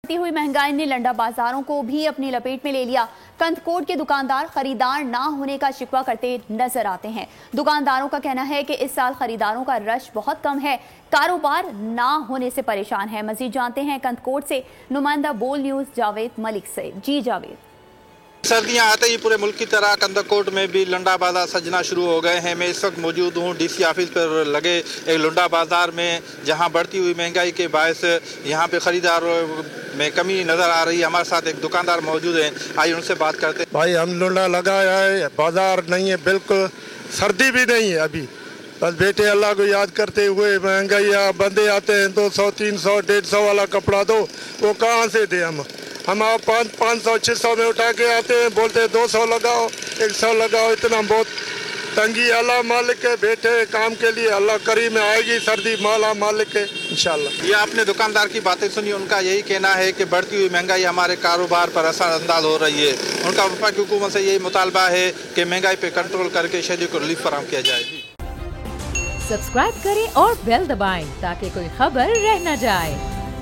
बढ़ती हुई महंगाई ने लंडा बाजारों को भी अपनी लपेट में ले लिया। कंदकोट के दुकानदार खरीदार ना होने का शिकवा करते नजर आते हैं। दुकानदारों का कहना है कि इस साल खरीदारों का रश बहुत कम है, कारोबार ना होने से परेशान है। मजीद जानते हैं कंदकोट से नुमाइंदा बोल न्यूज जावेद मलिक से। जी जावेद। सर्दियां आते ही पूरे मुल्क की तरह कंदकोट में भी लंडा बाजार सजना शुरू हो गए हैं। मैं इस वक्त मौजूद हूं डीसी ऑफिस पर लगे एक लंडा बाजार में, जहां बढ़ती हुई महंगाई के बायस यहां पे खरीदारों में कमी नजर आ रही है। हमारे साथ एक दुकानदार मौजूद हैं, आइए उनसे बात करते हैं। भाई हम लंडा लगाया है, बाजार नहीं है, बिल्कुल सर्दी भी नहीं है अभी। बस बेटे अल्लाह को याद करते हुए महंगाई बंदे आते हैं 200 300 150 वाला कपड़ा दो, वो कहाँ से दे हम आप 500 600 में उठा के आते हैं, बोलते हैं 200 लगाओ 100 लगाओ। इतना बहुत तंगी। अल्लाह मालिक है, बैठे काम के लिए, अल्लाह करीम आएगी सर्दी, माला मालिक है इंशाल्लाह। ये आपने दुकानदार की बातें सुनी, उनका यही कहना है कि बढ़ती हुई महंगाई हमारे कारोबार पर असरअंदाज हो रही है। उनका वफाकी हुकूमत से यही मुतालबा है कि महंगाई पे कंट्रोल करके शहरी को रिलीफ फराहम किया जाए। सब्सक्राइब करें और बेल दबाएं ताकि कोई खबर रह न जाए।